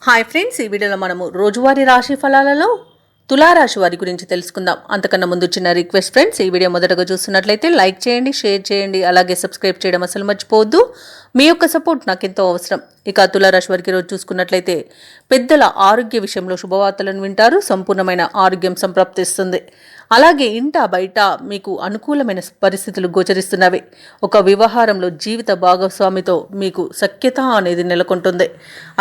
Hi friends, ఈ వీడియోలో మనము రోజువారీ రాశి ఫలాలలో తులారాశి వారి గురించి తెలుసుకుందాం. అంతకన్నా ముందు చిన్న రిక్వెస్ట్ ఫ్రెండ్స్, ఈ వీడియో మొదటగా చూస్తున్నట్లయితే లైక్ చేయండి, షేర్ చేయండి, అలాగే సబ్స్క్రైబ్ చేయడం అసలు మర్చిపోవద్దు. మీ యొక్క సపోర్ట్ నాకు ఎంతో అవసరం. ఇక తులారాశి వారికి రోజు చూసుకున్నట్లయితే పెద్దల ఆరోగ్య విషయంలో శుభవార్తలను వింటారు. సంపూర్ణమైన ఆరోగ్యం సంప్రాప్తిస్తుంది. అలాగే ఇంట బయట మీకు అనుకూలమైన పరిస్థితులు గోచరిస్తున్నవి. ఒక వ్యవహారంలో జీవిత భాగస్వామితో మీకు సఖ్యత అనేది నెలకొంటుంది.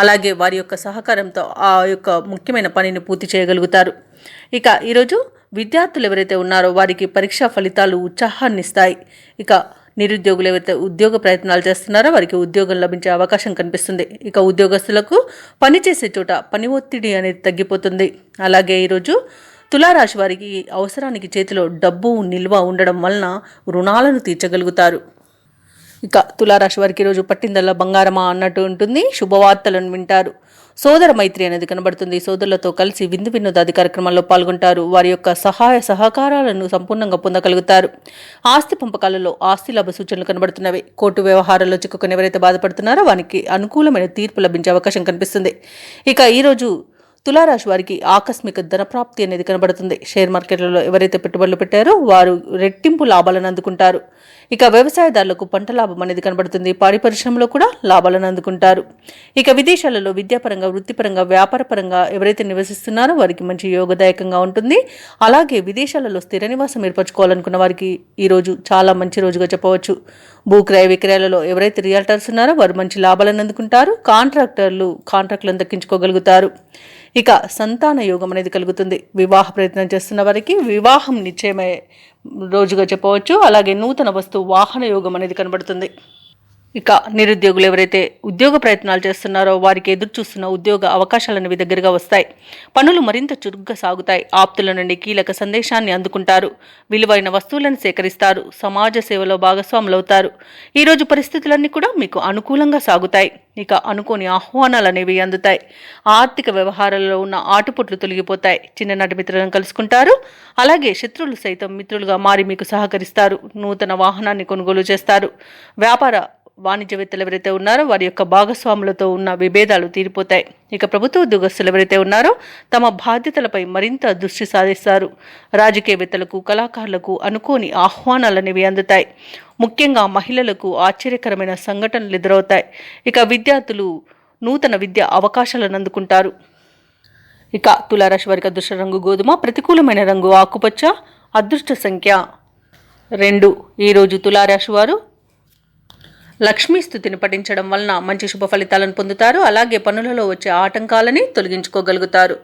అలాగే వారి యొక్క సహకారంతో ఆ యొక్క ముఖ్యమైన పనిని పూర్తి చేయగలుగుతారు. ఇక ఈరోజు విద్యార్థులు ఎవరైతే ఉన్నారో వారికి పరీక్షా ఫలితాలు ఉత్సాహాన్ని ఇస్తాయి. ఇక నిరుద్యోగులు ఎవరైతే ఉద్యోగ ప్రయత్నాలు చేస్తున్నారో వారికి ఉద్యోగం లభించే అవకాశం కనిపిస్తుంది. ఇక ఉద్యోగస్తులకు పనిచేసే చోట పని ఒత్తిడి అనేది తగ్గిపోతుంది. అలాగే ఈరోజు తులారాశి వారికి అవసరానికి చేతిలో డబ్బు నిల్వ ఉండడం వలన రుణాలను తీర్చగలుగుతారు. ఇక తులారాశి వారికి ఈరోజు పట్టిందల్లా బంగారమా అన్నట్టు ఉంటుంది. శుభవార్తలను వింటారు. సోదర మైత్రి అనేది కనబడుతుంది. సోదరులతో కలిసి విందు వినోదాది కార్యక్రమాల్లో పాల్గొంటారు. వారి యొక్క సహాయ సహకారాలను సంపూర్ణంగా పొందగలుగుతారు. ఆస్తి పంపకాలలో ఆస్తి లాభ సూచనలు కనబడుతున్నవి. కోర్టు వ్యవహారాల్లో చిక్కుకొని ఎవరైతే బాధపడుతున్నారో వారికి అనుకూలమైన తీర్పు లభించే అవకాశం కనిపిస్తుంది. ఇక ఈరోజు తులారాశి వారికి ఆకస్మిక ధనప్రాప్తి అనేది కనబడుతుంది. షేర్ మార్కెట్లలో ఎవరైతే పెట్టుబడులు పెట్టారో వారు రెట్టింపు లాభాలను అందుకుంటారు. ఇక వ్యవసాయదారులకు పంట లాభం అనేది కనబడుతుంది. పాడి పరిశ్రమలో కూడా లాభాలను అందుకుంటారు. ఇక విదేశాలలో విద్యాపరంగా, వృత్తిపరంగా, వ్యాపారపరంగా ఎవరైతే నివసిస్తున్నారో వారికి మంచి యోగదాయకంగా ఉంటుంది. అలాగే విదేశాలలో స్థిర నివాసం ఏర్పరచుకోవాలనుకున్న వారికి ఈరోజు చాలా మంచి రోజుగా చెప్పవచ్చు. భూక్రయ విక్రయాలలో ఎవరైతే రియల్టర్స్ ఉన్నారో వారు మంచి లాభాలను అందుకుంటారు. కాంట్రాక్టులను దక్కించుకోగలుగుతారు. ఇక సంతాన యోగం అనేది కలుగుతుంది. వివాహ ప్రయత్నం చేస్తున్న వారికి వివాహం నిశ్చయమయ్యే రోజుగా చెప్పవచ్చు. అలాగే నూతన వాహన యోగం అనేది కనబడుతుంది. ఇక నిరుద్యోగులు ఎవరైతే ఉద్యోగ ప్రయత్నాలు చేస్తున్నారో వారికి ఎదురు చూస్తున్న ఉద్యోగ అవకాశాలనేవి దగ్గరగా వస్తాయి. పనులు మరింత చురుగ్గా సాగుతాయి. ఆప్తుల నుండి కీలక సందేశాన్ని అందుకుంటారు. విలువైన వస్తువులను సేకరిస్తారు. సమాజ సేవలో భాగస్వాములవుతారు. ఈరోజు పరిస్థితులన్నీ కూడా మీకు అనుకూలంగా సాగుతాయి. ఇక అనుకోని ఆహ్వానాలు అనేవి అందుతాయి. ఆర్థిక వ్యవహారాల్లో ఉన్న ఆటుపోట్లు తొలగిపోతాయి. చిన్ననాటి మిత్రులను కలుసుకుంటారు. అలాగే శత్రువులు సైతం మిత్రులుగా మారి మీకు సహకరిస్తారు. నూతన వాహనాన్ని కొనుగోలు చేస్తారు. వ్యాపార వాణిజ్యవేత్తలు ఎవరైతే ఉన్నారో వారి యొక్క భాగస్వాములతో ఉన్న విభేదాలు తీరిపోతాయి. ఇక ప్రభుత్వ ఉద్యోగస్తులు ఎవరైతే ఉన్నారో తమ బాధ్యతలపై మరింత దృష్టి సాధిస్తారు. రాజకీయవేత్తలకు, కళాకారులకు అనుకోని ఆహ్వానాలు అనేవి అందుతాయి. ముఖ్యంగా మహిళలకు ఆశ్చర్యకరమైన సంఘటనలు ఎదురవుతాయి. ఇక విద్యార్థులు నూతన విద్యా అవకాశాలను అందుకుంటారు. ఇక తులారాశి వారికి అదృష్ట రంగు గోధుమ, ప్రతికూలమైన రంగు ఆకుపచ్చ, అదృష్ట సంఖ్య 2. ఈరోజు తులారాశి వారు లక్ష్మీ స్తుతిని పఠించడం వలన మంచి శుభ ఫలితాలను పొందుతారు. అలాగే పనులలో వచ్చే ఆటంకాలని తొలగించుకోగలుగుతారు.